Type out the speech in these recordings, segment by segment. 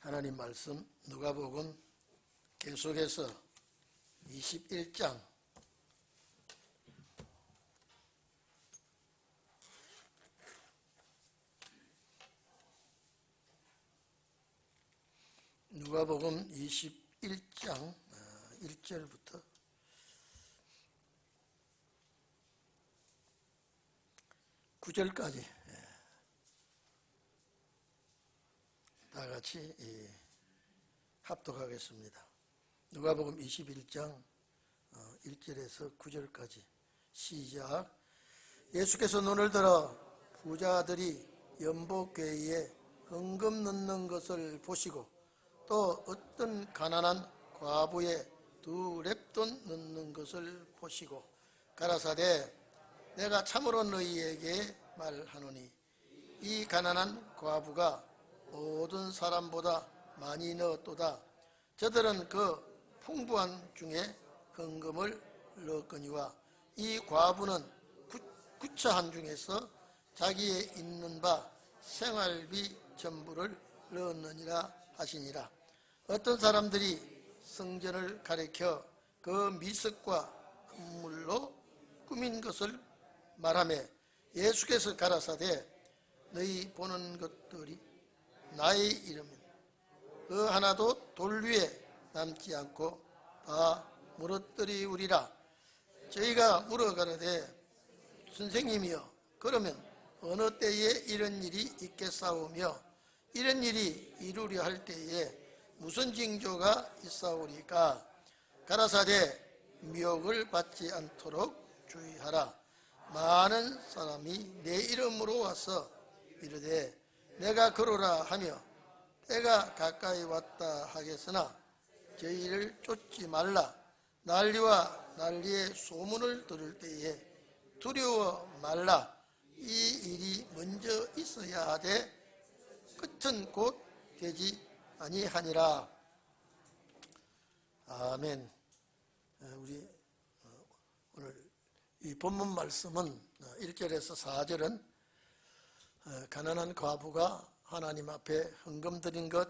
하나님 말씀 누가복음 계속해서 21장 누가복음 21장 1절부터 9절까지 다 같이 합독하겠습니다. 누가복음 21장 1절에서 9절까지 시작. 예수께서 눈을 들어 부자들이 연복궤에 헌금 넣는 것을 보시고 또 어떤 가난한 과부의 2렙돈 넣는 것을 보시고 가라사대 내가 참으로 너희에게 말하노니 이 가난한 과부가 모든 사람보다 많이 넣었도다. 저들은 그 풍부한 중에 헌금을 넣었거니와 이 과부는 구처한 중에서 자기의 있는 바 생활비 전부를 넣었느니라 하시니라. 어떤 사람들이 성전을 가리켜 그 미석과 흙물로 꾸민 것을 말하며 예수께서 가라사대 너희 보는 것들이 나의 이름은 그 하나도 돌 위에 남지 않고 다 무너뜨리우리라. 저희가 물어가는데 선생님이여 그러면 어느 때에 이런 일이 있겠사오며 이런 일이 이루려 할 때에 무슨 징조가 있사오리까? 가라사대 미혹을 받지 않도록 주의하라. 많은 사람이 내 이름으로 와서 이르되 내가 그러라 하며 때가 가까이 왔다 하겠으나 저희를 쫓지 말라. 난리와 난리의 소문을 들을 때에 두려워 말라. 이 일이 먼저 있어야 하되 끝은 곧 되지 아니하니라. 아멘. 우리 오늘 이 본문 말씀은 1절에서 4절은 가난한 과부가 하나님 앞에 헌금 드린 것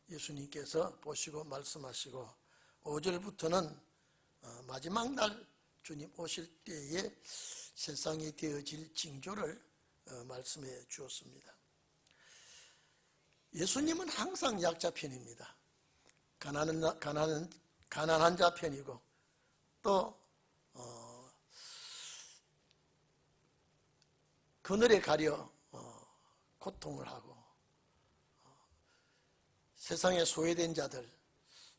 예수님께서 보시고 말씀하시고 5절부터는 마지막 날 주님 오실 때에 세상이 되어질 징조를 말씀해 주었습니다. 예수님은 항상 약자 편입니다. 가난한 자 편이고 또 그늘에 가려 고통을 하고 세상에 소외된 자들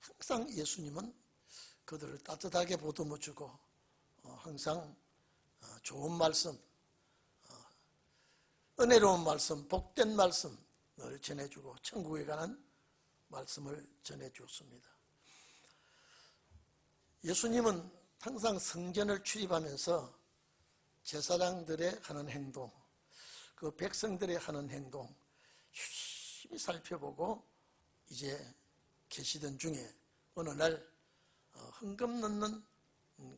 항상 예수님은 그들을 따뜻하게 보듬어 주고 항상 좋은 말씀, 은혜로운 말씀, 복된 말씀을 전해주고 천국에 관한 말씀을 전해주었습니다. 예수님은 항상 성전을 출입하면서 제사장들의 하는 행동, 그 백성들의 하는 행동 유심히 살펴보고 이제 계시던 중에 어느 날 헌금 넣는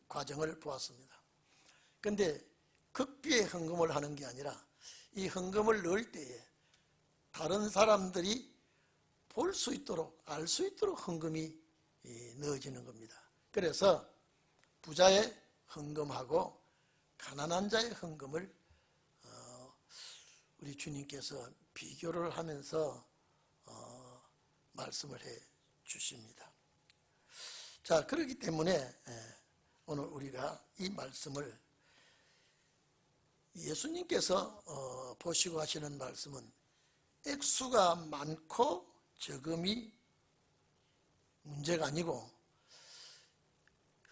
과정을 보았습니다. 그런데 극비에 헌금을 하는 게 아니라 이 헌금을 넣을 때에 다른 사람들이 볼 수 있도록 알 수 있도록 헌금이 넣어지는 겁니다. 그래서 부자의 헌금하고 가난한 자의 헌금을 우리 주님께서 비교를 하면서 말씀을 해 주십니다. 자, 그렇기 때문에 오늘 우리가 이 말씀을 예수님께서 보시고 하시는 말씀은 액수가 많고 적음이 문제가 아니고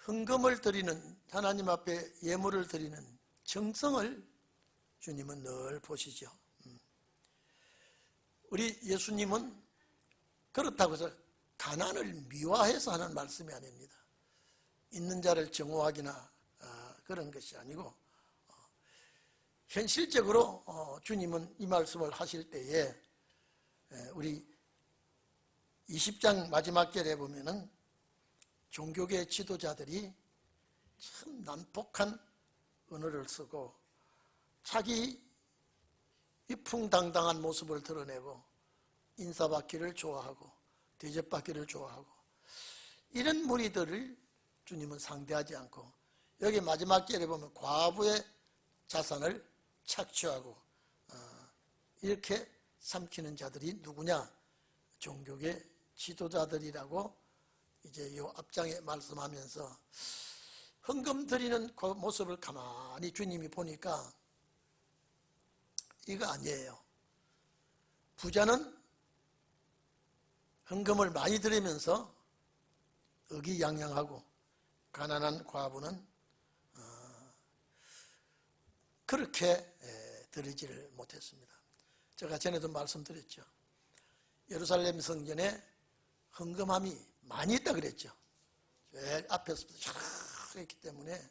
헌금을 드리는 하나님 앞에 예물을 드리는 정성을 주님은 늘 보시죠. 우리 예수님은 그렇다고 해서 가난을 미화해서 하는 말씀이 아닙니다. 있는 자를 정오하기나 그런 것이 아니고 현실적으로 주님은 이 말씀을 하실 때에 우리 20장 마지막 절에 보면은 종교계 지도자들이 참 난폭한 언어를 쓰고 자기 위풍당당한 모습을 드러내고 인사받기를 좋아하고 대접받기를 좋아하고 이런 무리들을 주님은 상대하지 않고 여기 마지막 절에 보면 과부의 자산을 착취하고 이렇게 삼키는 자들이 누구냐? 종교계 지도자들이라고 이제 이 앞장에 말씀하면서 헌금 드리는 그 모습을 가만히 주님이 보니까 이거 아니에요. 부자는 헌금을 많이 드리면서 의기양양하고 가난한 과부는 그렇게 드리지를 못했습니다. 제가 전에도 말씀드렸죠. 예루살렘 성전에 헌금함이 많이 있다 그랬죠. 제일 앞에서부터 쫙 있기 때문에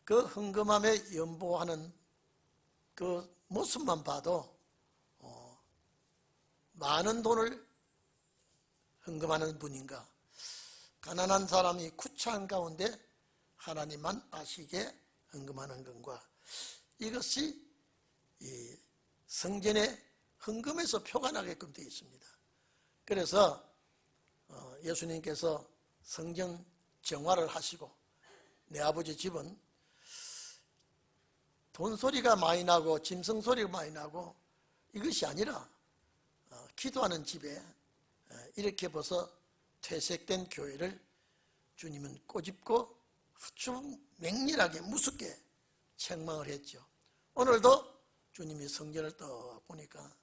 그 헌금함에 연보하는 그 모습만 봐도 많은 돈을 헌금하는 분인가, 가난한 사람이 구차한 가운데 하나님만 아시게 헌금하는 것과 이것이 이 성전의 헌금에서 표가 나게끔 되어 있습니다. 그래서 예수님께서 성전 정화를 하시고 내 아버지 집은 돈소리가 많이 나고 짐승소리가 많이 나고 이것이 아니라 기도하는 집에 이렇게 벌써 퇴색된 교회를 주님은 꼬집고 아주 맹렬하게 무섭게 책망을 했죠. 오늘도 주님이 성전을 떠 보니까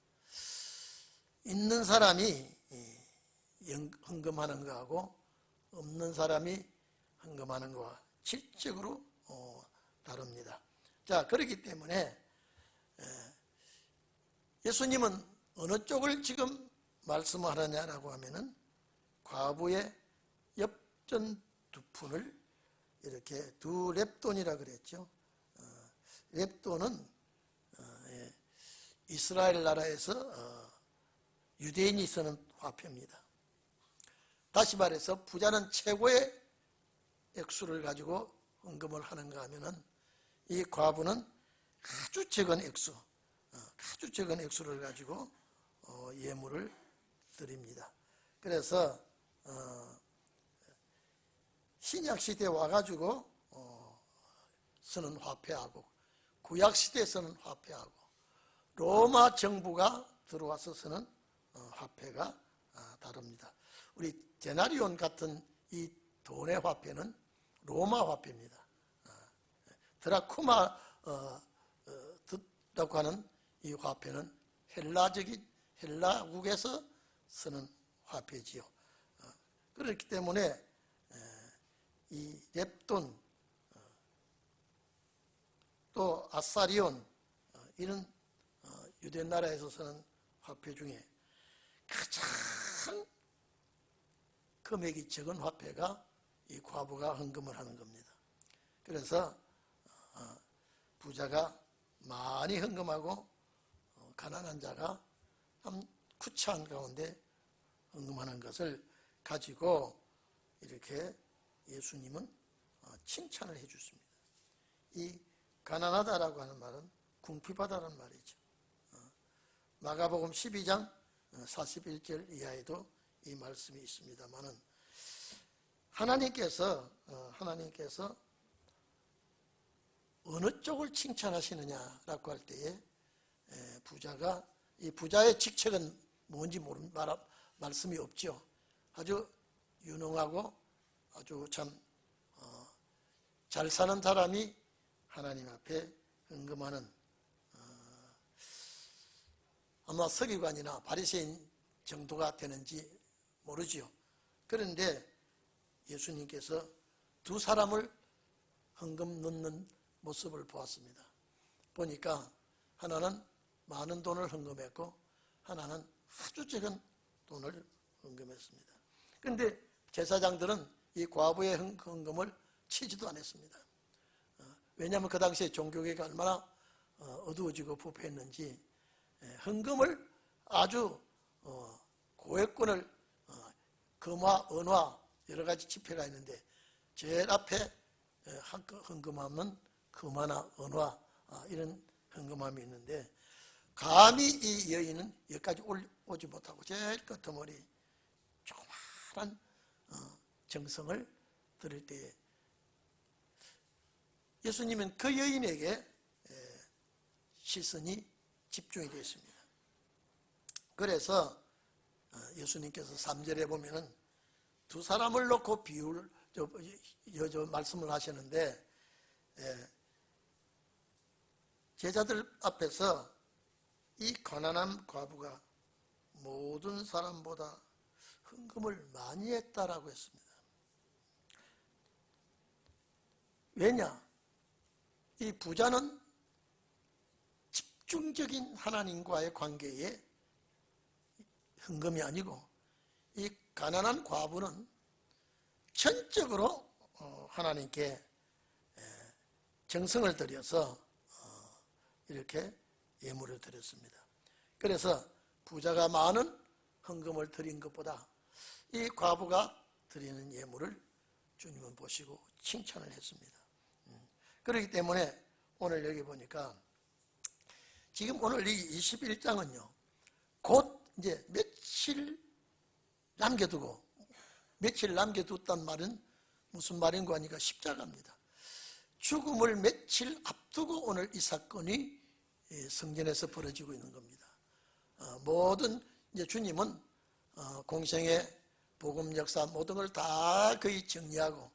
있는 사람이 헌금하는 거하고 없는 사람이 헌금하는 거와 질적으로 다릅니다. 자, 그렇기 때문에 예수님은 어느 쪽을 지금 말씀하느냐라고 하면은 과부의 엽전 두 푼을 이렇게 두 렙돈이라 그랬죠. 렙돈은 이스라엘 나라에서 유대인이 쓰는 화폐입니다. 다시 말해서 부자는 최고의 액수를 가지고 헌금을 하는가 하면은 이 과부는 아주 적은 액수를 가지고 예물을 드립니다. 그래서 신약 시대에 와가지고 쓰는 화폐하고 구약 시대에 쓰는 화폐하고 로마 정부가 들어와서 쓰는 화폐가 다릅니다. 우리 데나리온 같은 이 돈의 화폐는 로마 화폐입니다. 드라쿠마라고 하는 이 화폐는 헬라국에서 쓰는 화폐지요. 그렇기 때문에 이 렙돈 또 아사리온 이런 유대 나라에서 쓰는 화폐 중에 가장 금액이 적은 화폐가 이 과부가 헌금을 하는 겁니다. 그래서 부자가 많이 헌금하고 가난한 자가 한 구차한 가운데 헌금하는 것을 가지고 이렇게 예수님은 칭찬을 해 주십니다. 이 가난하다라고 하는 말은 궁핍하다는 말이죠. 마가복음 12장 41절 이하에도 이 말씀이 있습니다만은 하나님께서 어느 쪽을 칭찬하시느냐라고 할 때에 부자가 이 부자의 직책은 뭔지 말씀이 없죠. 아주 유능하고 아주 참 잘 사는 사람이 하나님 앞에 헌금하는 아마 서기관이나 바리새인 정도가 되는지 모르지요. 그런데 예수님께서 두 사람을 헌금 넣는 모습을 보았습니다. 보니까 하나는 많은 돈을 헌금했고 하나는 아주 적은 돈을 헌금했습니다. 그런데 제사장들은 이 과부의 헌금을 치지도 않았습니다. 왜냐하면 그 당시에 종교계가 얼마나 어두워지고 부패했는지 헌금을 아주 고액권을 금화, 은화 여러 가지 지폐가 있는데 제일 앞에 헌금함은 금화나 은화 이런 헌금함이 있는데 감히 이 여인은 여기까지 오지 못하고 제일 끄트머리 조그마한 정성을 드릴 때에 예수님은 그 여인에게 시선이 집중이 되어 있습니다. 그래서 예수님께서 3절에 보면은 두 사람을 놓고 말씀을 하시는데, 제자들 앞에서 이 가난한 과부가 모든 사람보다 헌금을 많이 했다라고 했습니다. 왜냐? 이 부자는 집중적인 하나님과의 관계에 헌금이 아니고, 이 가난한 과부는 전적으로 하나님께 정성을 들여서 이렇게 예물을 드렸습니다. 그래서 부자가 많은 헌금을 드린 것보다 이 과부가 드리는 예물을 주님은 보시고 칭찬을 했습니다. 그렇기 때문에 오늘 여기 보니까 지금 오늘 이 21장은요, 곧 이제 며칠 남겨뒀단 말은 무슨 말인가 하니까 십자가입니다. 죽음을 며칠 앞두고 오늘 이 사건이 성전에서 벌어지고 있는 겁니다. 모든 이제 주님은 공생의 복음 역사 모든 걸 다 거의 정리하고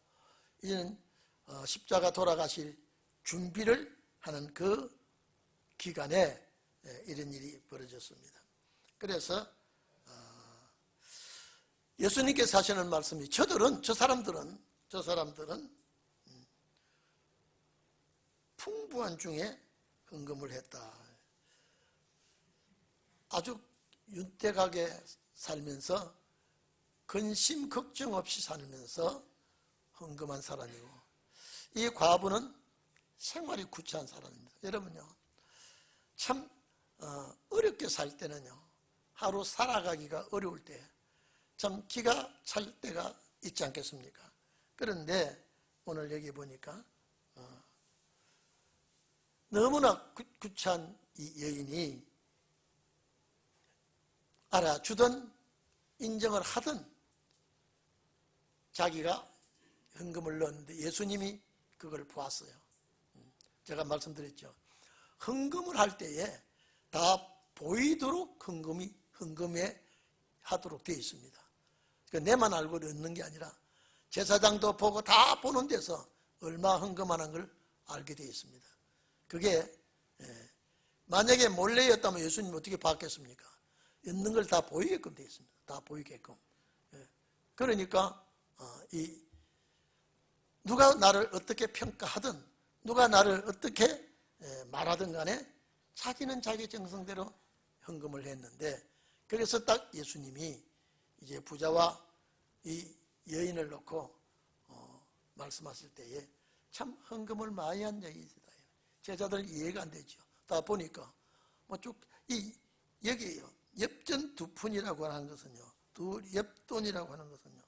이제는 십자가 돌아가실 준비를 하는 그 기간에 이런 일이 벌어졌습니다. 그래서 예수님께서 하시는 말씀이 저 사람들은 풍부한 중에 헌금을 했다. 아주 윤택하게 살면서 근심 걱정 없이 살면서 헌금한 사람이고, 이 과부는 생활이 구차한 사람입니다. 여러분요, 참 어렵게 살 때는요, 하루 살아가기가 어려울 때 참 기가 찰 때가 있지 않겠습니까? 그런데 오늘 여기 보니까 너무나 구차한 이 여인이 알아주든 인정을 하든 자기가 헌금을 넣었는데 예수님이 그걸 보았어요. 제가 말씀드렸죠. 헌금을 할 때에 다 보이도록 헌금에 하도록 되어 있습니다. 그러니까 내만 알고 넣는 게 아니라 제사장도 보고 다 보는 데서 얼마 헌금하는 걸 알게 되어 있습니다. 그게 만약에 몰래였다면 예수님 어떻게 봤겠습니까? 있는 걸 다 보이게끔 되어 있습니다. 다 보이게끔. 그러니까 누가 나를 어떻게 평가하든 누가 나를 어떻게 말하든 간에 자기는 자기 정성대로 헌금을 했는데, 그래서 딱 예수님이 이제 부자와 이 여인을 놓고 말씀하실 때에 참 헌금을 많이 한 여인이다. 제자들 이해가 안 되죠. 다 보니까 여기에요. 엽전 두 푼이라고 하는 것은요, 두 엽돈이라고 하는 것은요,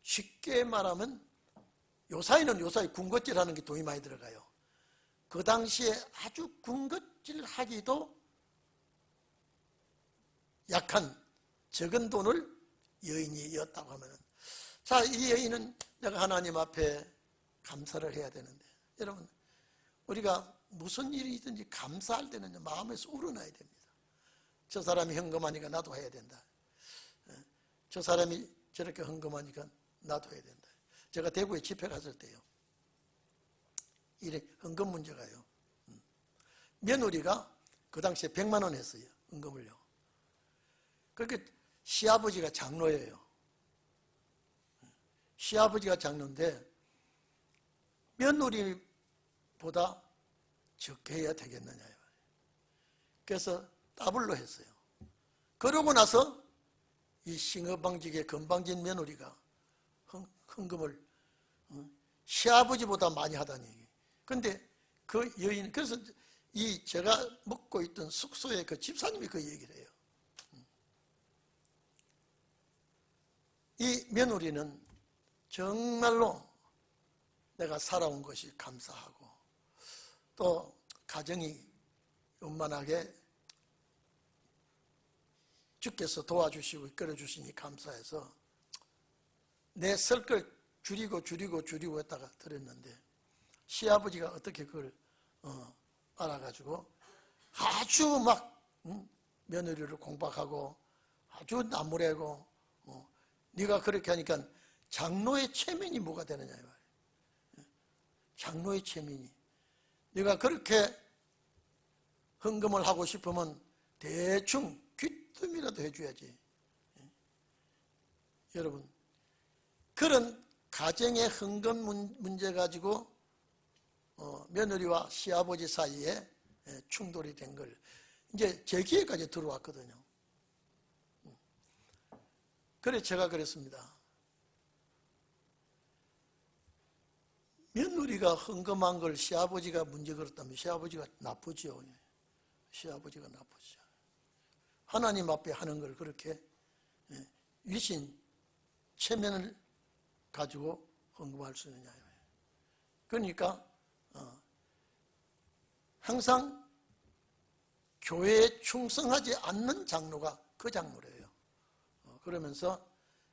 쉽게 말하면 요사이 군것질하는 게 돈이 많이 들어가요. 그 당시에 아주 군것질하기도 약한 적은 돈을 여인이 이었다고 하면은, 자, 이 여인은 내가 하나님 앞에 감사를 해야 되는데, 여러분, 우리가 무슨 일이든지 감사할 때는 마음에서 우러나야 됩니다. 저 사람이 헌금하니까 나도 해야 된다. 저 사람이 저렇게 헌금하니까 나도 해야 된다. 제가 대구에 집회 갔을 때요, 이래 헌금 문제가요, 며느리가 그 당시에 100만 원 했어요. 헌금을요. 그렇게 시아버지가 장로예요. 시아버지가 장로인데 며느리보다 적게 해야 되겠느냐. 그래서 더블로 했어요. 그러고 나서 이 싱어방직의 건방진 며느리가 헌금을 시아버지보다 많이 하다니. 근데 그 여인, 그래서 제가 묵고 있던 숙소에 그 집사님이 그 얘기를 해요. 이 며느리는 정말로 내가 살아온 것이 감사하고 또 가정이 원만하게 주께서 도와주시고 이끌어주시니 감사해서 내 설 걸 줄이고 했다가 들었는데 시아버지가 어떻게 그걸 알아가지고 아주 막 며느리를 공박하고 아주 나무래고 네가 그렇게 하니까 장로의 체면이 뭐가 되느냐 이 말이에요. 장로의 체면이 네가 그렇게 헌금을 하고 싶으면 대충 귀뜸이라도 해줘야지. 여러분 그런 가정의 헌금 문제 가지고 며느리와 시아버지 사이에 충돌이 된 걸 이제 제 귀에까지 들어왔거든요. 그래서 제가 그랬습니다. 며느리가 헌금한 걸 시아버지가 문제 걸었다면 시아버지가 나쁘죠. 시아버지가 나쁘죠. 하나님 앞에 하는 걸 그렇게 위신 체면을 가지고 헌금할 수 있느냐. 그러니까 항상 교회에 충성하지 않는 장로가 그 장로래요. 그러면서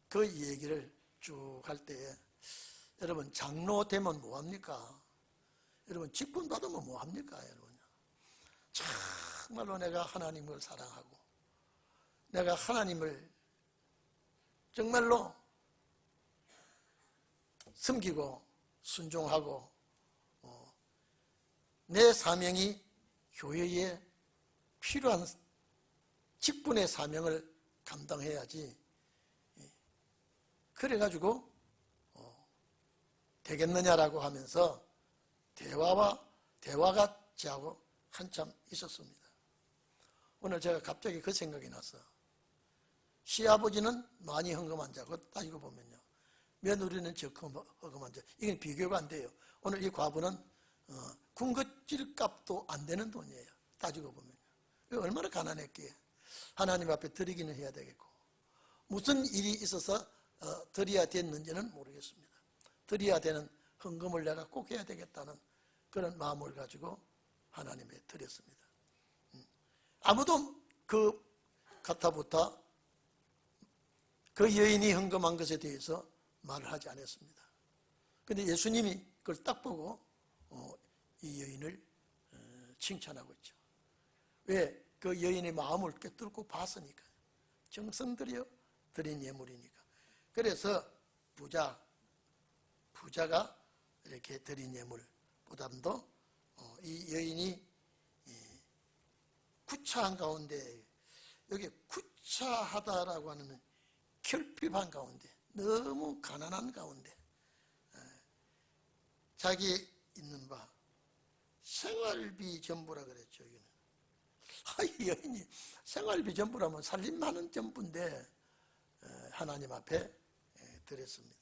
그 얘기를 쭉 할 때에 여러분 장로 되면 뭐합니까? 여러분 직분 받으면 뭐합니까? 여러분 정말로 내가 하나님을 사랑하고 내가 하나님을 정말로 섬기고 순종하고 내 사명이 교회에 필요한 직분의 사명을 감당해야지. 그래가지고 되겠느냐라고 하면서 대화가 저하고 한참 있었습니다. 오늘 제가 갑자기 그 생각이 났어. 시아버지는 많이 헌금한 자고 따지고 보면요, 며느리는 적 헌금한 자. 이건 비교가 안 돼요. 오늘 이 과부는 군것질 값도 안 되는 돈이에요. 따지고 보면요. 얼마나 가난했기에 하나님 앞에 드리기는 해야 되겠고 무슨 일이 있어서 드려야 됐는지는 모르겠습니다. 드려야 되는 헌금을 내가 꼭 해야 되겠다는 그런 마음을 가지고 하나님에 드렸습니다. 아무도 그 가타부타 그 여인이 헌금한 것에 대해서 말을 하지 않았습니다. 그런데 예수님이 그걸 딱 보고 이 여인을 칭찬하고 있죠. 왜? 그 여인의 마음을 꿰뚫고 봤으니까. 정성 들여 드린 예물이니까. 그래서 부자가 이렇게 드린 예물보다도 이 여인이 구차한 가운데, 여기 구차하다라고 하는 결핍한 가운데, 너무 가난한 가운데 자기 있는 바 생활비 전부라 그랬죠. 여기는. 이 여인이 생활비 전부라면 살림하는 전부인데 하나님 앞에 드렸습니다.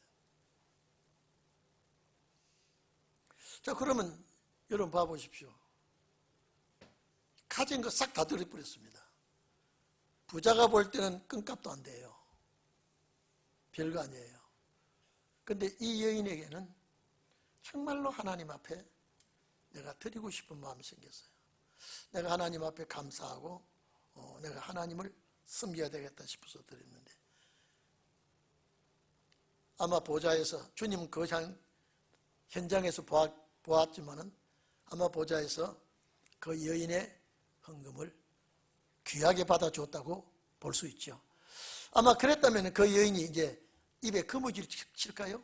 자, 그러면 여러분 봐보십시오. 가진 거 싹 다 드려버렸습니다. 부자가 볼 때는 끈값도 안 돼요. 별거 아니에요. 근데 이 여인에게는 정말로 하나님 앞에 내가 드리고 싶은 마음이 생겼어요. 내가 하나님 앞에 감사하고 내가 하나님을 섬겨야 되겠다 싶어서 드렸는데, 아마 보좌에서, 주님은 그 현장에서 보았지만은 아마 보좌에서 그 여인의 헌금을 귀하게 받아줬다고 볼 수 있죠. 아마 그랬다면 그 여인이 이제 입에 거무줄 칠까요?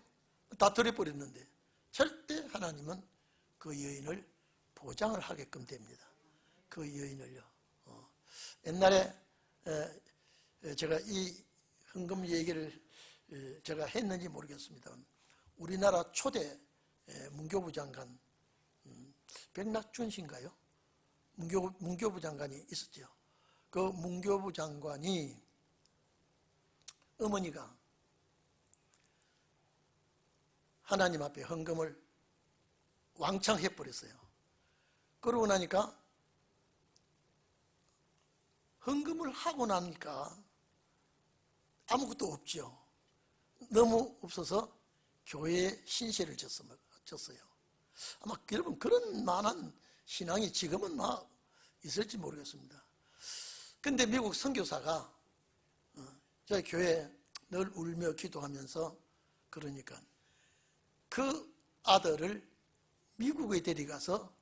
다 드려버렸는데 절대 하나님은 그 여인을 보장을 하게끔 됩니다. 그 여인을요. 옛날에 제가 이 헌금 얘기를 제가 했는지 모르겠습니다. 우리나라 초대 문교부 장관 백낙준 씨인가요? 문교부 장관이 있었죠. 그 문교부 장관이 어머니가 하나님 앞에 헌금을 왕창 해버렸어요. 그러고 나니까 헌금을 하고 나니까 아무것도 없죠. 너무 없어서 교회에 신세를 졌어요. 아마 여러분 그런 만한 신앙이 지금은 막 있을지 모르겠습니다. 근데 미국 선교사가 저희 교회에 늘 울며 기도하면서 그러니까 그 아들을 미국에 데려가서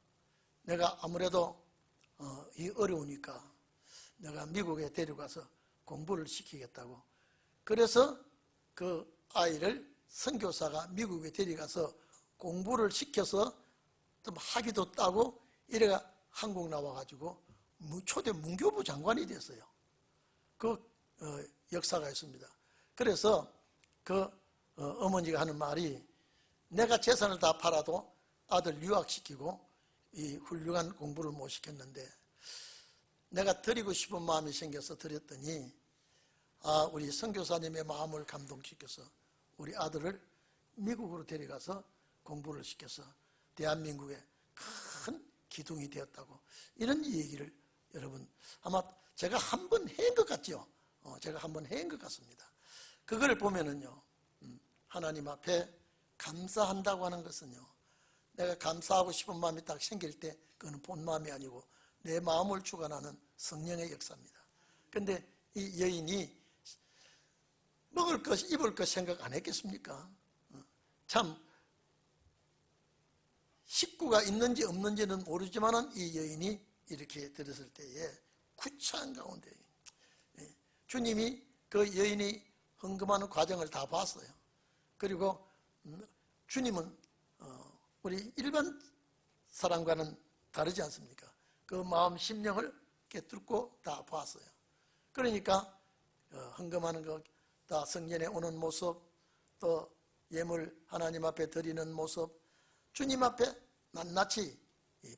내가 아무래도 이 어려우니까 내가 미국에 데려가서 공부를 시키겠다고. 그래서 그 아이를 선교사가 미국에 데려가서 공부를 시켜서 좀 학위도 따고 이래가 한국 나와가지고 초대 문교부 장관이 됐어요. 그 역사가 있습니다. 그래서 그 어머니가 하는 말이 내가 재산을 다 팔아도 아들 유학시키고 이 훌륭한 공부를 못 시켰는데 내가 드리고 싶은 마음이 생겨서 드렸더니 우리 선교사님의 마음을 감동시켜서 우리 아들을 미국으로 데려가서 공부를 시켜서 대한민국의 큰 기둥이 되었다고. 이런 얘기를 여러분 아마 제가 한 번 한 것 같죠. 제가 한 번 한 것 같습니다. 그걸 보면은요, 하나님 앞에 감사한다고 하는 것은요, 내가 감사하고 싶은 마음이 딱 생길 때 그거는 본 마음이 아니고 내 마음을 주관하는 성령의 역사입니다. 근데 이 여인이 먹을 것, 입을 것 생각 안 했겠습니까? 참 식구가 있는지 없는지는 모르지만은 이 여인이 이렇게 들었을 때에 구차한 가운데 주님이 그 여인이 헌금하는 과정을 다 봤어요. 그리고 주님은 우리 일반 사람과는 다르지 않습니까? 그 마음 심령을 깨뚫고 다 봤어요. 그러니까 헌금하는 것, 다 성전에 오는 모습, 또 예물 하나님 앞에 드리는 모습, 주님 앞에 낱낱이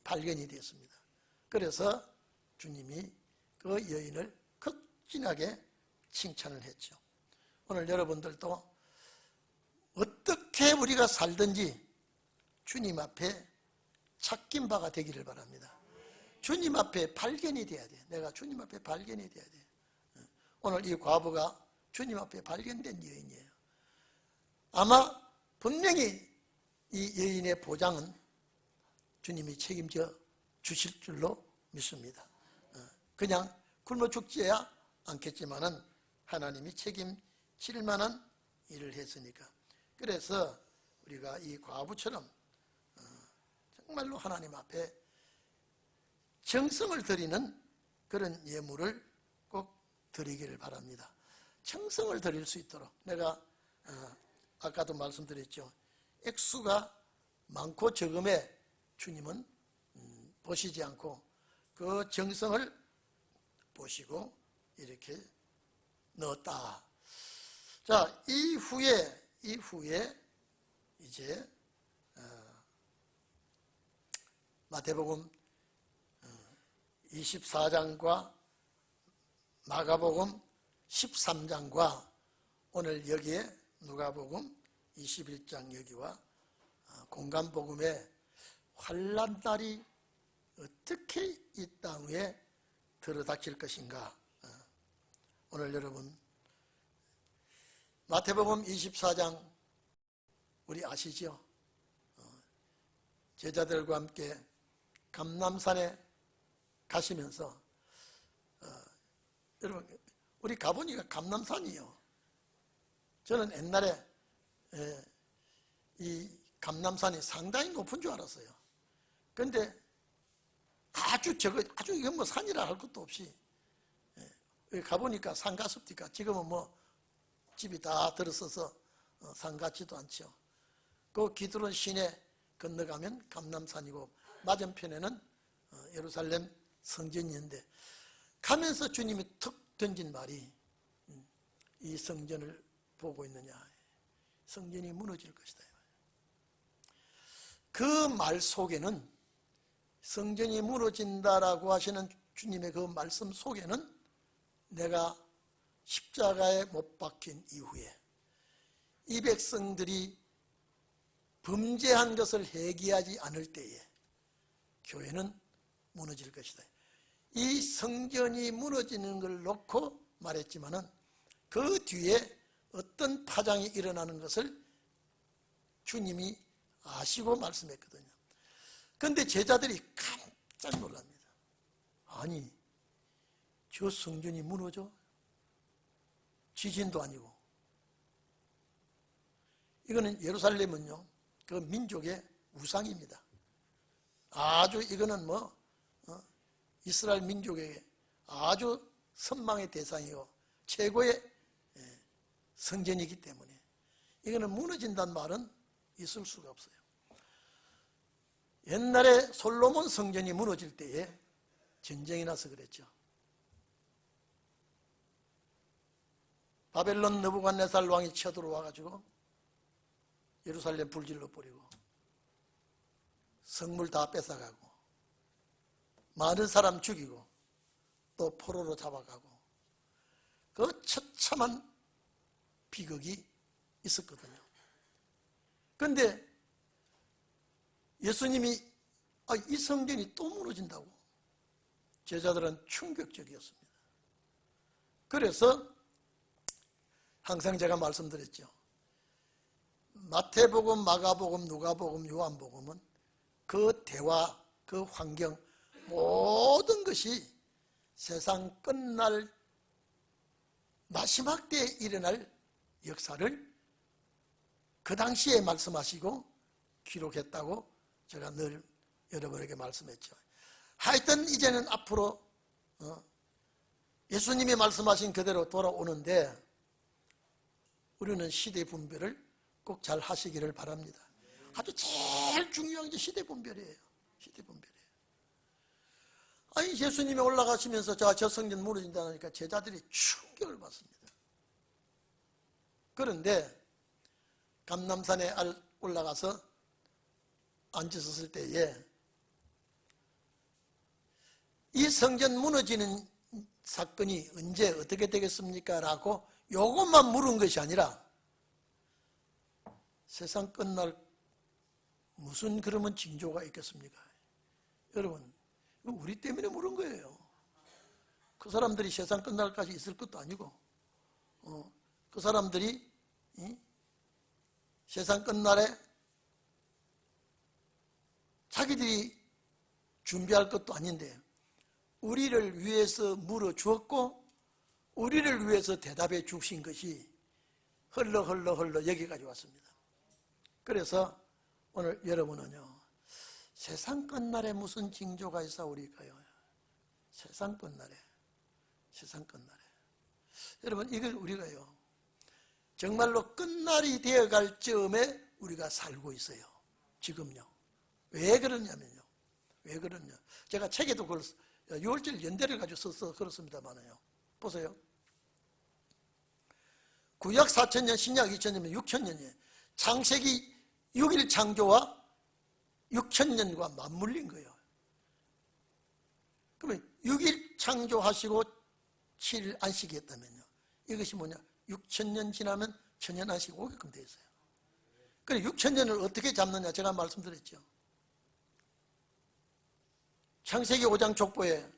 발견이 되었습니다. 그래서 주님이 그 여인을 극진하게 칭찬을 했죠. 오늘 여러분들도 어떻게 우리가 살든지 주님 앞에 찾긴 바가 되기를 바랍니다. 주님 앞에 발견이 돼야 돼. 내가 주님 앞에 발견이 돼야 돼. 오늘 이 과부가 주님 앞에 발견된 여인이에요. 아마 분명히 이 여인의 보장은 주님이 책임져 주실 줄로 믿습니다. 그냥 굶어 죽지야 않겠지만은 하나님이 책임질 만한 일을 했으니까. 그래서 우리가 이 과부처럼 정말로 하나님 앞에 정성을 드리는 그런 예물을 꼭 드리기를 바랍니다. 정성을 드릴 수 있도록 내가 아까도 말씀드렸죠. 액수가 많고 적음에 주님은 보시지 않고 그 정성을 보시고 이렇게 넣었다. 자, 이후에 이제 마태복음 24장과 마가복음 13장과 오늘 여기에 누가복음 21장 여기와 공간복음의 환난날이 어떻게 이 땅 위에 들어닥칠 것인가. 오늘 여러분 마태복음 24장 우리 아시죠? 제자들과 함께 감람산에 가시면서 여러분 우리 가보니까 감람산이요. 저는 옛날에 이 감람산이 상당히 높은 줄 알았어요. 그런데 아주 이건 뭐 산이라 할 것도 없이 여기 가보니까 산 같습니까? 지금은 뭐 집이 다 들어서서 산 같지도 않죠. 그 기드론 시내 건너가면 감람산이고 맞은편에는 예루살렘 성전이 있는데 가면서 주님이 툭 던진 말이 이 성전을 보고 있느냐, 성전이 무너질 것이다. 그 말 속에는 성전이 무너진다라고 하시는 주님의 그 말씀 속에는 내가 십자가에 못 박힌 이후에 이 백성들이 범죄한 것을 회개하지 않을 때에 교회는 무너질 것이다. 이 성전이 무너지는 걸 놓고 말했지만은 그 뒤에 어떤 파장이 일어나는 것을 주님이 아시고 말씀했거든요. 그런데 제자들이 깜짝 놀랍니다. 아니, 저 성전이 무너져? 지진도 아니고. 이거는 예루살렘은요, 그 민족의 우상입니다. 아주 이거는 이스라엘 민족에게 아주 선망의 대상이고 최고의 성전이기 때문에 이거는 무너진다는 말은 있을 수가 없어요. 옛날에 솔로몬 성전이 무너질 때에 전쟁이 나서 그랬죠. 바벨론 느부갓네살 왕이 쳐들어와가지고 예루살렘 불질러 버리고 성물 다 뺏어가고 많은 사람 죽이고 또 포로로 잡아가고 그 처참한 비극이 있었거든요. 그런데 예수님이 이 성전이 또 무너진다고? 제자들은 충격적이었습니다. 그래서 항상 제가 말씀드렸죠. 마태복음, 마가복음, 누가복음, 요한복음은 그 대화, 그 환경 모든 것이 세상 끝날 마지막 때에 일어날 역사를 그 당시에 말씀하시고 기록했다고 제가 늘 여러분에게 말씀했죠. 하여튼 이제는 앞으로 예수님이 말씀하신 그대로 돌아오는데 우리는 시대 분별을 꼭 잘 하시기를 바랍니다. 아주 제일 중요한 게 시대 분별이에요. 시대 분별이에요. 아니, 예수님이 올라가시면서 저 성전 무너진다니까 제자들이 충격을 받습니다. 그런데 감람산에 올라가서 앉으셨을 때에 이 성전 무너지는 사건이 언제 어떻게 되겠습니까? 라고 요것만 물은 것이 아니라 세상 끝날 무슨 그러면 징조가 있겠습니까? 여러분, 우리 때문에 물은 거예요. 그 사람들이 세상 끝날까지 있을 것도 아니고 그 사람들이 세상 끝날에 자기들이 준비할 것도 아닌데 우리를 위해서 물어주었고 우리를 위해서 대답해 주신 것이 흘러 여기까지 왔습니다. 그래서 오늘 여러분은요, 세상 끝날에 무슨 징조가 있사오리까요? 세상 끝날에 여러분, 이걸 우리가요 정말로 끝날이 되어갈 즈음에 우리가 살고 있어요. 지금요. 왜 그러냐면요, 제가 책에도 그걸 6월절 연대를 가지고 써서 그렇습니다만요, 보세요. 구약 4,000년, 신약 2,000년이면 6,000년이에요. 창세기 6일 창조와 6,000년과 맞물린 거예요. 그러면 6일 창조하시고 7일 안식이 했다면요, 이것이 뭐냐, 6,000년 지나면 천년 안식이 오게끔 되어 있어요. 그래 6,000년을 어떻게 잡느냐 제가 말씀드렸죠. 창세기 5장 족보에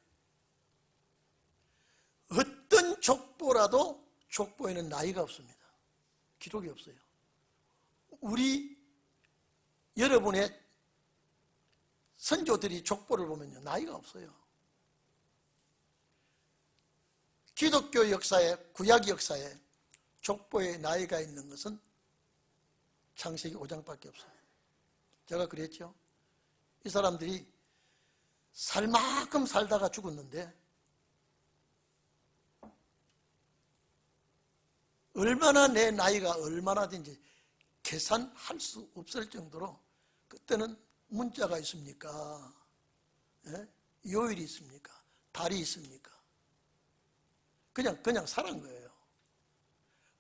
어떤 족보라도 족보에는 나이가 없습니다. 기록이 없어요. 여러분의 선조들이 족보를 보면요, 나이가 없어요. 기독교 역사에, 구약 역사에 족보에 나이가 있는 것은 창세기 5장밖에 없어요. 제가 그랬죠. 이 사람들이 살 만큼 살다가 죽었는데 얼마나 내 나이가 얼마나 된지 계산할 수 없을 정도로 그때는 문자가 있습니까? 예? 요일이 있습니까? 달이 있습니까? 그냥 살은 거예요.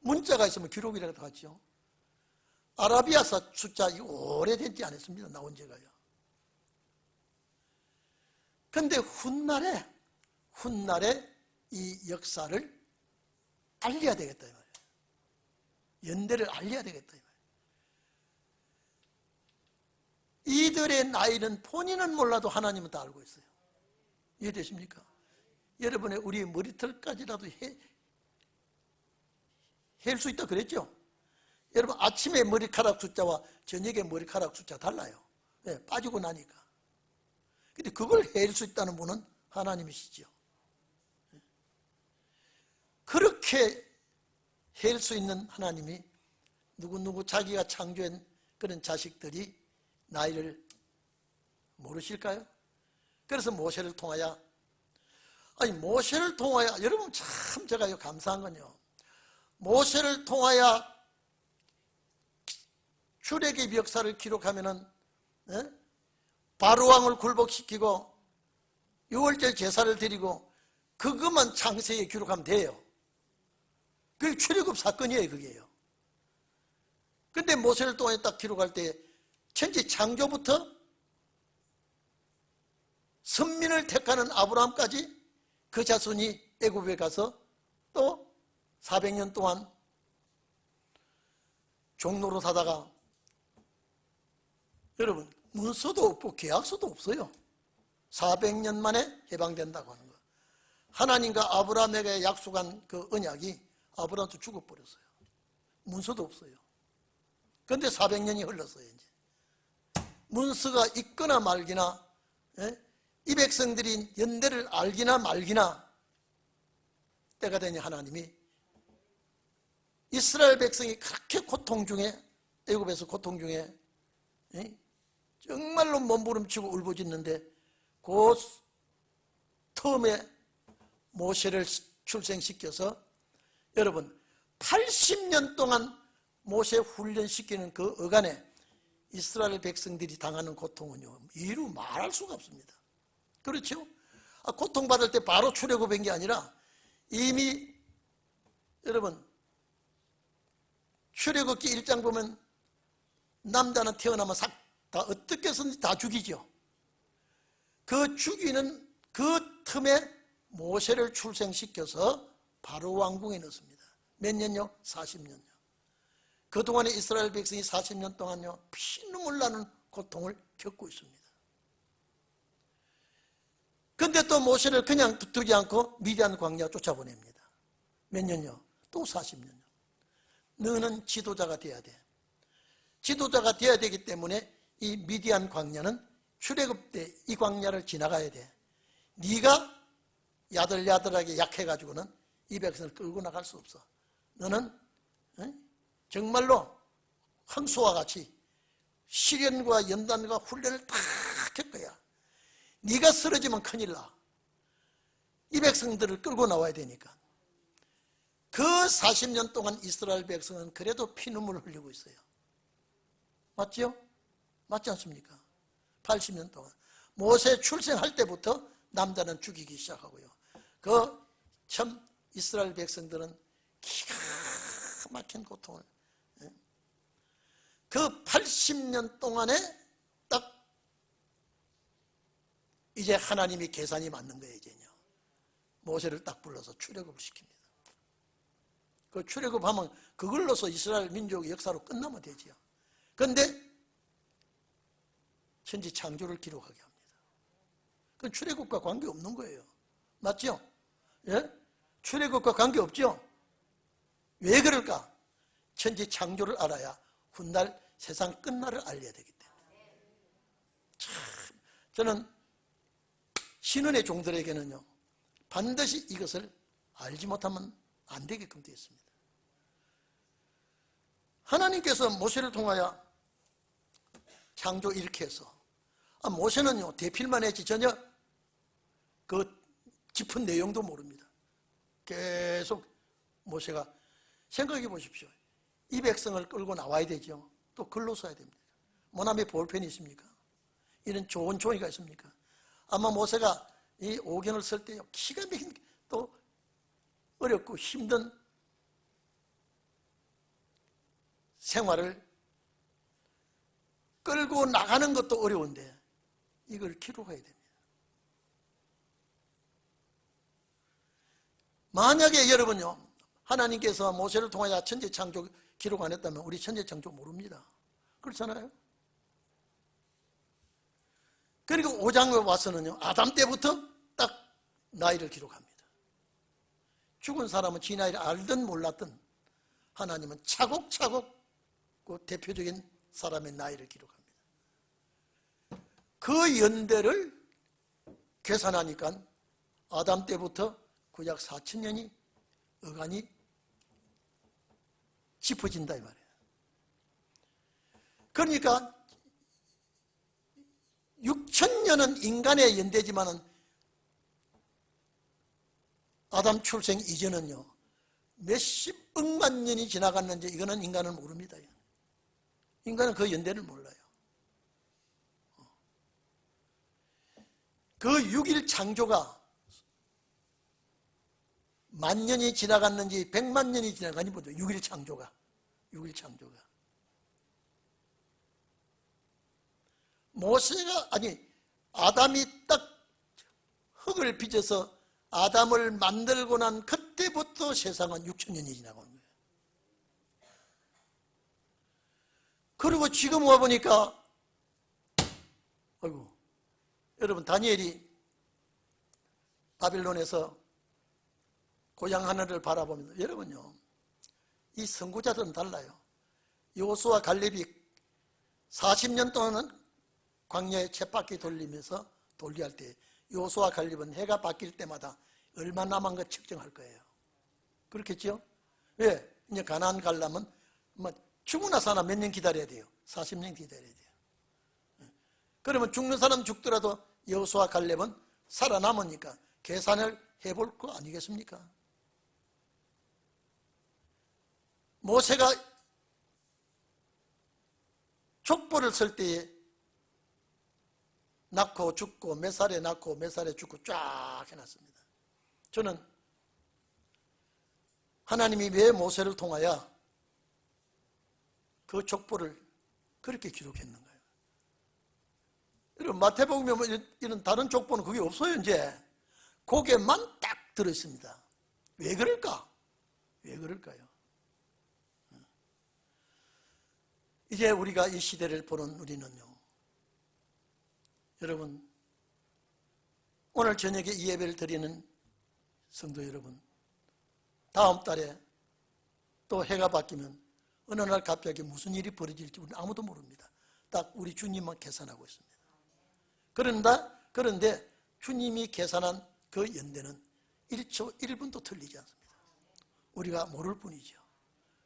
문자가 있으면 기록이라도 하죠. 아라비아사 숫자 오래되지 않았습니다. 나온 지가요. 그런데 훗날에 이 역사를 알려야 되겠다 이 말이에요. 연대를 알려야 되겠다 이 말이에요. 이들의 나이는 본인은 몰라도 하나님은 다 알고 있어요. 이해되십니까? 여러분의 우리 머리털까지라도 헬 수 있다 그랬죠? 여러분 아침에 머리카락 숫자와 저녁에 머리카락 숫자 달라요. 네, 빠지고 나니까. 근데 그걸 헬 수 있다는 분은 하나님이시죠. 그렇게 할 수 있는 하나님이 누구누구 자기가 창조한 그런 자식들이 나이를 모르실까요? 그래서 모세를 통하여, 모세를 통하여, 여러분 참 제가 감사한 건요, 모세를 통하여 출애굽 역사를 기록하면은 바로왕을 굴복시키고 유월절 제사를 드리고 그것만 창세기에 기록하면 돼요. 그게 출애굽 사건이에요. 그게요. 근데 모세를 통해 딱 기록할 때 천지 창조부터 선민을 택하는 아브라함까지 그 자손이 애굽에 가서 또 400년 동안 종로로 사다가, 여러분 문서도 없고 계약서도 없어요. 400년 만에 해방된다고 하는 거. 하나님과 아브라함에게 약속한 그 언약이 아브라함도 죽어버렸어요. 문서도 없어요. 그런데 400년이 흘렀어요. 이제 문서가 있거나 말기나, 이 백성들이 연대를 알기나 말기나 때가 되니 하나님이 이스라엘 백성이 그렇게 고통 중에, 애굽에서 고통 중에 정말로 몸부림치고 울부짖는데 그 틈에 모세를 출생시켜서, 여러분 80년 동안 모세 훈련시키는 그 어간에 이스라엘 백성들이 당하는 고통은요, 이루 말할 수가 없습니다. 그렇죠? 고통받을 때 바로 출애굽한 게 아니라 이미, 여러분 출애굽기 1장 보면 남자는 태어나면 다 어떻게 해서든지 다 죽이죠. 그 죽이는 그 틈에 모세를 출생시켜서 바로 왕궁에 넣습니다. 몇 년요? 40년요. 그동안에 이스라엘 백성이 40년 동안요 피눈물 나는 고통을 겪고 있습니다. 그런데 또 모세를 그냥 두지 않고 미디안 광야 쫓아보냅니다. 몇 년요? 또 40년요. 너는 지도자가 돼야 돼. 지도자가 돼야 되기 때문에 이 미디안 광야는 출애굽 때 이 광야를 지나가야 돼. 네가 야들야들하게 약해가지고는 이 백성을 끌고 나갈 수 없어. 너는 정말로 황소와 같이 시련과 연단과 훈련을 다 할 거야. 네가 쓰러지면 큰일 나. 이 백성들을 끌고 나와야 되니까. 그 40년 동안 이스라엘 백성은 그래도 피눈물을 흘리고 있어요. 맞죠? 맞지 않습니까? 80년 동안 모세 출생할 때부터 남자는 죽이기 시작하고요. 그 참 이스라엘 백성들은 기가 막힌 고통을, 그 80년 동안에 딱 이제 하나님이 계산이 맞는 거예요. 이제요. 모세를 딱 불러서 출애굽을 시킵니다. 그 출애굽하면 그걸로서 이스라엘 민족의 역사로 끝나면 되지요. 그런데 천지 창조를 기록하게 합니다. 그건 출애굽과 관계없는 거예요. 맞죠? 예? 출애굽과 관계없죠? 왜 그럴까? 천지 창조를 알아야 훗날 세상 끝날을 알려야 되기 때문에. 참, 저는 신은의 종들에게는요 반드시 이것을 알지 못하면 안 되게끔 되어 있습니다. 하나님께서 모세를 통하여 창조 이렇게 해서, 모세는요 대필만 했지 전혀 그 깊은 내용도 모릅니다. 계속 모세가, 생각해 보십시오. 이 백성을 끌고 나와야 되죠. 또 글로 써야 됩니다. 모나미 볼펜이 있습니까? 이런 좋은 종이가 있습니까? 아마 모세가 이 오경을 쓸 때요 기가 막힌, 또 어렵고 힘든 생활을 끌고 나가는 것도 어려운데 이걸 기록해야 됩니다. 만약에 여러분요 하나님께서 모세를 통하여 천지창조 기록 안 했다면 우리 천지창조 모릅니다. 그렇잖아요. 그리고 5장에 와서는요 아담 때부터 딱 나이를 기록합니다. 죽은 사람은 지 나이를 알든 몰랐든 하나님은 차곡차곡 그 대표적인 사람의 나이를 기록합니다. 그 연대를 계산하니까 아담 때부터 구약 4000년이 어간이 짚어진다 이 말이에요. 그러니까 6000년은 인간의 연대지만은 아담 출생 이전은요 몇십억만 년이 지나갔는지 이거는 인간은 모릅니다. 인간은 그 연대를 몰라요. 그 6일 창조가 만 년이 지나갔는지 100만 년이 지나가니 보죠. 6일 창조가 모세가 아담이 딱 흙을 빚어서 아담을 만들고 난 그때부터 세상은 6000년이 지나간 거예요. 그리고 지금 와보니까 아이고 여러분 다니엘이 바빌론에서 고향 하늘을 바라보면서 여러분요 이 선구자들은 달라요. 여호수아 갈렙이 40년 동안은 광야에 쳇바퀴 돌리면서 돌리할 때 여호수아 갈렙은 해가 바뀔 때마다 얼마 남은 거 측정할 거예요. 그렇겠죠? 왜? 이제 가나안 가려면 죽으나 사나 몇 년 기다려야 돼요? 40년 기다려야 돼요. 그러면 죽는 사람 죽더라도 여호수아 갈렙은 살아남으니까 계산을 해볼 거 아니겠습니까? 모세가 족보를 쓸 때에 낳고 죽고 몇 살에 낳고 몇 살에 죽고 쫙 해놨습니다. 저는 하나님이 왜 모세를 통하여 그 족보를 그렇게 기록했는가요? 여러분 마태복음에 뭐 이런 다른 족보는 그게 없어요. 이제 거기에만 딱 들어있습니다. 왜 그럴까? 왜 그럴까요? 이제 우리가 이 시대를 보는 우리는요 여러분 오늘 저녁에 이 예배를 드리는 성도 여러분 다음 달에 또 해가 바뀌면 어느 날 갑자기 무슨 일이 벌어질지 우리는 아무도 모릅니다. 딱 우리 주님만 계산하고 있습니다. 그런데 주님이 계산한 그 연대는 1초 1분도 틀리지 않습니다. 우리가 모를 뿐이죠.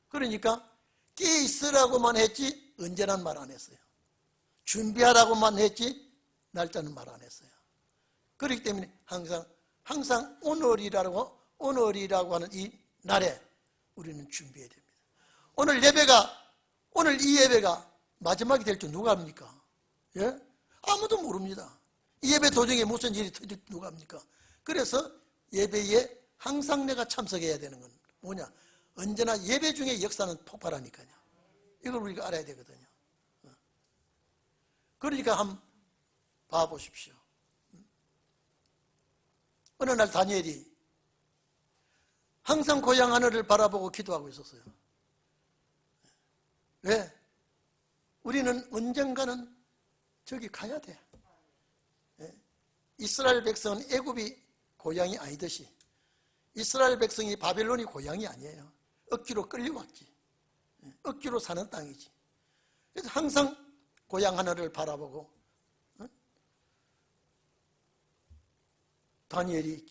그러니까 깨 있으라고만 했지 언제란 말 안 했어요. 준비하라고만 했지 날짜는 말 안 했어요. 그렇기 때문에 항상 오늘이라고 하는 이 날에 우리는 준비해야 됩니다. 오늘 이 예배가 마지막이 될 줄 누가 합니까? 예? 아무도 모릅니다. 이 예배 도중에 무슨 일이 터질지 누가 합니까? 그래서 예배에 항상 내가 참석해야 되는 건 뭐냐? 언제나 예배 중에 역사는 폭발하니까요. 이걸 우리가 알아야 되거든요. 그러니까 한번 봐보십시오. 어느 날 다니엘이 항상 고향 하늘을 바라보고 기도하고 있었어요. 왜? 우리는 언젠가는 저기 가야 돼. 이스라엘 백성은 애굽이 고향이 아니듯이 이스라엘 백성이 바벨론이 고향이 아니에요. 억지로 끌려왔지. 억지로 사는 땅이지. 그래서 항상 고향 하늘을 바라보고 다니엘이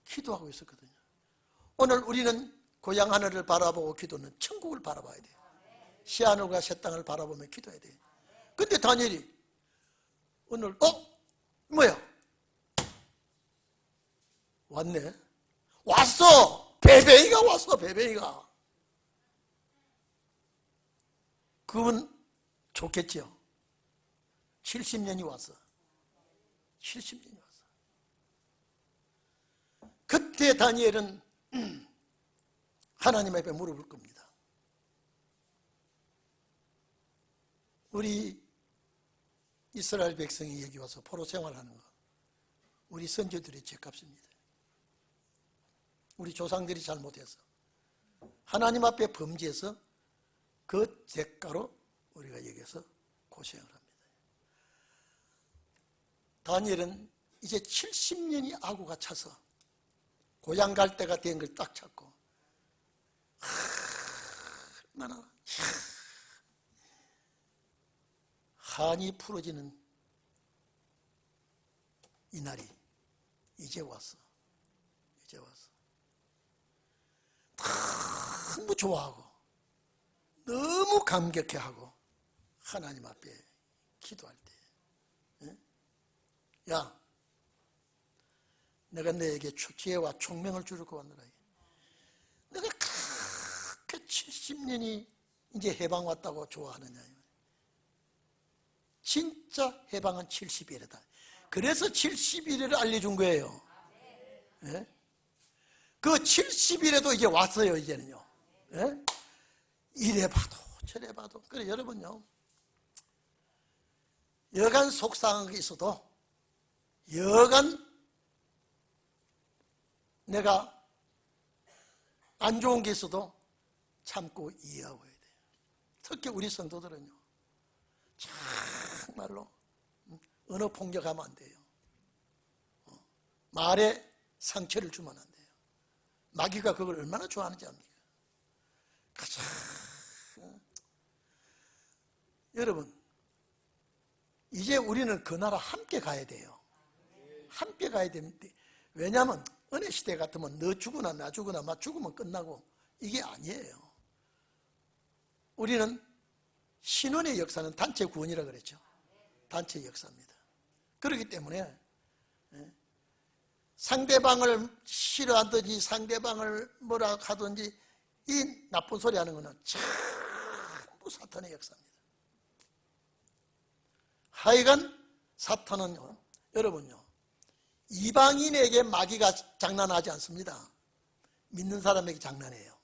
기도하고 있었거든요. 오늘 우리는 고향 하늘을 바라보고 기도는 천국을 바라봐야 돼요. 새하늘과 새 땅을 바라보며 기도해야 돼요. 근데 다니엘이 오늘 뭐야? 왔네. 왔어. 베베이가 왔어. 베베이가. 그건 좋겠죠. 70년이 왔어. 70년이 왔어. 그때 다니엘은 하나님 앞에 물어볼 겁니다. 우리 이스라엘 백성이 여기 와서 포로 생활하는 거 우리 선조들의 죄값입니다. 우리 조상들이 잘못해서 하나님 앞에 범죄해서 그 대가로 우리가 여기서 고생을 합니다. 다니엘은 이제 70년이 아구가 차서 고향 갈 때가 된 걸 딱 찾고 얼마나 한이 풀어지는 이 날이 이제 왔어. 이제 와서 너무 좋아하고 너무 감격해하고 하나님 앞에 기도할 때, 야, 내가 너에게 지혜와 총명을 주려고 왔노라. 내가 그렇게 70년이 이제 해방 왔다고 좋아하느냐. 진짜 해방은 70일이다. 그래서 70일을 알려준 거예요. 예? 그 70일에도 이제 왔어요. 이제는요. 예? 이래 봐도 저래 봐도. 그래 여러분요, 여간 속상한 게 있어도 여간 내가 안 좋은 게 있어도 참고 이해하고 해야 돼요. 특히 우리 성도들은요, 정말로 언어 폭력하면 안 돼요. 말에 상처를 주면 안 돼요. 마귀가 그걸 얼마나 좋아하는지 압니까? 가장 여러분, 이제 우리는 그 나라 함께 가야 돼요. 함께 가야 되는데, 왜냐하면 은혜 시대 같으면 너 죽으나 나 죽으나 막 죽으면 끝나고 이게 아니에요. 우리는 신혼의 역사는 단체 구원이라 그랬죠. 단체 역사입니다. 그렇기 때문에 상대방을 싫어하든지 상대방을 뭐라 하든지 이 나쁜 소리 하는 것은 전부 사탄의 역사입니다. 하여간 사탄은요, 여러분요, 이방인에게 마귀가 장난하지 않습니다. 믿는 사람에게 장난해요.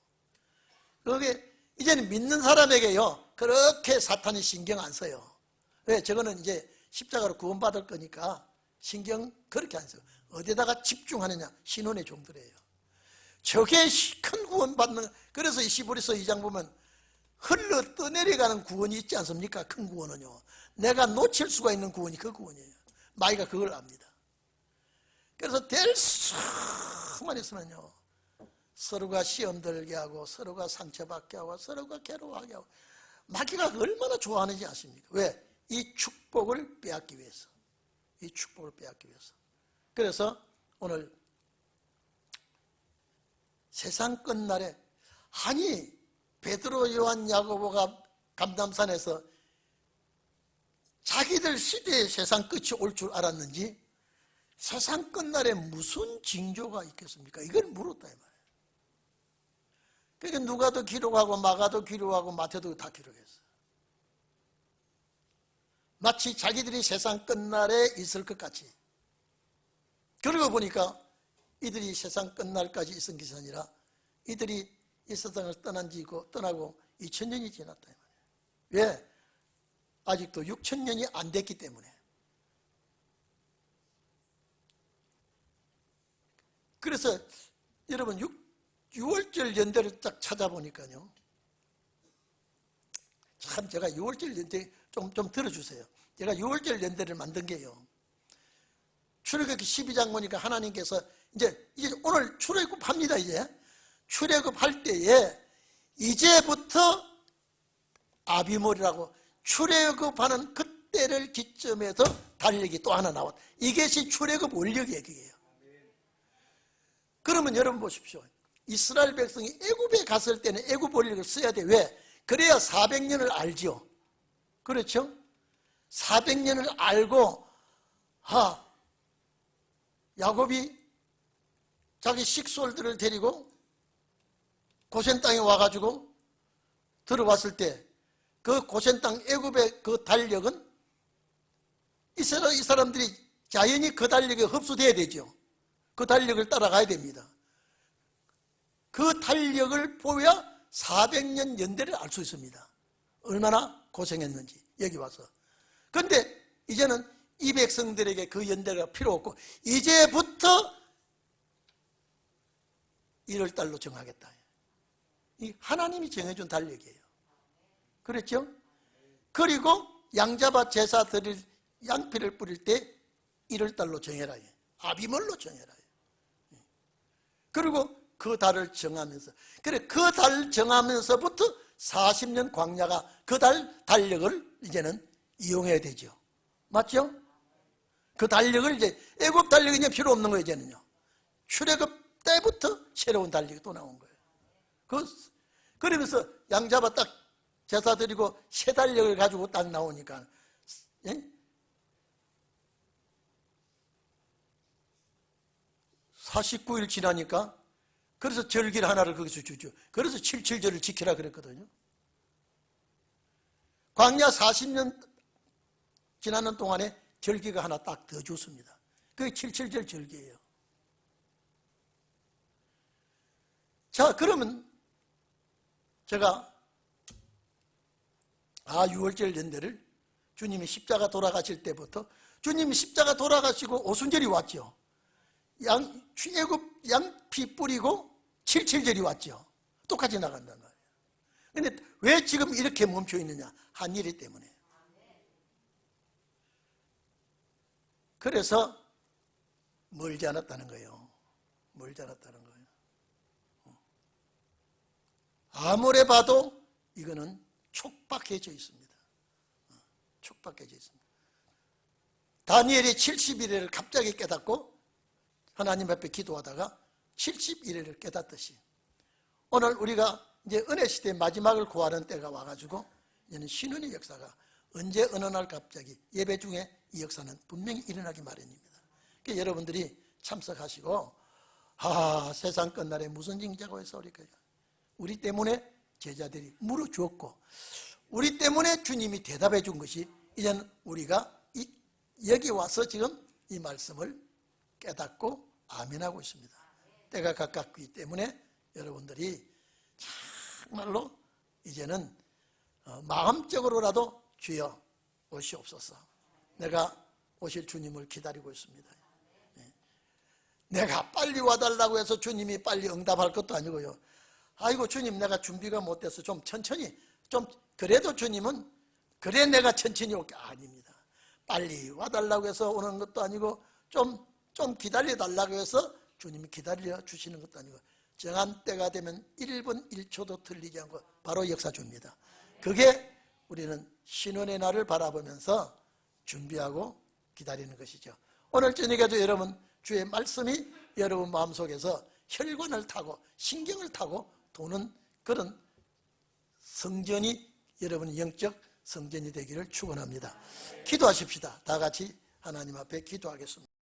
그게 이제는 믿는 사람에게요, 그렇게 사탄이 신경 안 써요. 왜? 저거는 이제 십자가로 구원받을 거니까 신경 그렇게 안 써요. 어디다가 집중하느냐? 신혼의 종들이에요. 저게 큰 구원받는, 그래서 히브리서 2장 보면 흘러 떠내려가는 구원이 있지 않습니까? 큰 구원은요, 내가 놓칠 수가 있는 구원이 그 구원이에요. 마귀가 그걸 압니다. 그래서 될 수만 있으면요, 서로가 시험 들게 하고 서로가 상처받게 하고 서로가 괴로워하게 하고, 마귀가 얼마나 좋아하는지 아십니까? 왜? 이 축복을 빼앗기 위해서. 이 축복을 빼앗기 위해서. 그래서 오늘 세상 끝날에, 아니 베드로, 요한, 야고보가 감담산에서 자기들 시대에 세상 끝이 올 줄 알았는지 세상 끝날에 무슨 징조가 있겠습니까? 이걸 물었다 이 말이에요. 그러니까 누가도 기록하고 마가도 기록하고 마태도 다 기록했어요. 마치 자기들이 세상 끝날에 있을 것 같이. 그러고 보니까 이들이 세상 끝날까지 있은 것이 아니라 이들이 이 세상을 떠나고 2000년이 지났다 이 말이에요. 왜? 아직도 6000년이 안 됐기 때문에. 그래서 여러분 6월절 연대를 딱 찾아보니까요, 참 제가 6월절 연대 좀 들어주세요. 제가 6월절 연대를 만든 게요, 출애굽기 12장 보니까 하나님께서 이제 오늘 출애굽합니다. 이제 출애굽할 때에 이제부터 아비몰이라고 출애굽하는 그때를 기점에서 달력이 또 하나 나왔다. 이것이 출애굽 원력 얘기예요. 그러면 여러분 보십시오. 이스라엘 백성이 애굽에 갔을 때는 애굽 원력을 써야 돼. 왜? 그래야 400년을 알죠. 그렇죠? 400년을 알고, 야곱이 자기 식솔들을 데리고 고센 땅에 와가지고 들어왔을 때 그 고센 땅 애굽의 그 달력은 이 사람들이 자연히 그 달력에 흡수돼야 되죠. 그 달력을 따라가야 됩니다. 그 달력을 보여야 400년 연대를 알 수 있습니다. 얼마나 고생했는지 여기 와서. 그런데 이제는 이 백성들에게 그 연대가 필요 없고 이제부터 1월달로 정하겠다. 이 하나님이 정해준 달력이에요. 그렇죠? 그리고 양잡아 제사 드릴 양피를 뿌릴 때 1월달로 정해라. 아비몰로 정해라. 그리고 그 달을 정하면서, 그래 그 달 정하면서부터 40년 광야가 그 달 달력을 이제는 이용해야 되죠. 맞죠? 그 달력을 이제 애굽 달력이 이제 필요 없는 거예요. 이제는요. 출애굽 때부터 새로운 달력이 또 나온 거예요. 그러면서 양 잡아 딱 제사 드리고 새 달력을 가지고 딱 나오니까, 예? 49일 지나니까, 그래서 절기를 하나를 거기서 주죠. 그래서 77절을 지키라 그랬거든요. 광야 40년 지나는 동안에 절기가 하나 딱 더 줬습니다. 그게 77절 절기예요. 자, 그러면 제가 유월절 연대를 주님이 십자가 돌아가실 때부터, 주님이 십자가 돌아가시고 오순절이 왔죠. 애굽 양피 뿌리고 77절이 왔죠. 똑같이 나간단 말이에요. 그런데 왜 지금 이렇게 멈춰 있느냐? 한 일이 때문에. 그래서 멀지 않았다는 거예요. 멀지 않았다는 거예요. 아무리 봐도 이거는 촉박해져 있습니다. 촉박해져 있습니다. 다니엘이 70일을 갑자기 깨닫고 하나님 앞에 기도하다가 71일을 깨닫듯이, 오늘 우리가 이제 은혜 시대 마지막을 구하는 때가 와가지고 이제는 신혼의 역사가 언제 어느 날 갑자기 예배 중에 이 역사는 분명히 일어나기 마련입니다. 그러니까 여러분들이 참석하시고, 세상 끝날에 무슨 징자고 해서 우리 때문에 제자들이 물어주었고, 우리 때문에 주님이 대답해 준 것이, 이제는 우리가 여기 와서 지금 이 말씀을 깨닫고 아멘하고 있습니다. 때가 가깝기 때문에 여러분들이 정말로 이제는 마음적으로라도 주여 오시옵소서. 내가 오실 주님을 기다리고 있습니다. 내가 빨리 와달라고 해서 주님이 빨리 응답할 것도 아니고요. 아이고 주님, 내가 준비가 못 돼서 좀 천천히, 그래도 주님은 그래 내가 천천히 올게, 아닙니다. 빨리 와달라고 해서 오는 것도 아니고, 좀 기다려달라고 해서 주님이 기다려 주시는 것도 아니고, 정한 때가 되면 1분 1초도 틀리지 않고 바로 역사 줍니다. 그게 우리는 신혼의 날을 바라보면서 준비하고 기다리는 것이죠. 오늘 저녁에도 여러분, 주의 말씀이 여러분 마음속에서 혈관을 타고 신경을 타고 도는 그런 성전이, 여러분의 영적 성전이 되기를 축원합니다. 기도하십시다. 다 같이 하나님 앞에 기도하겠습니다.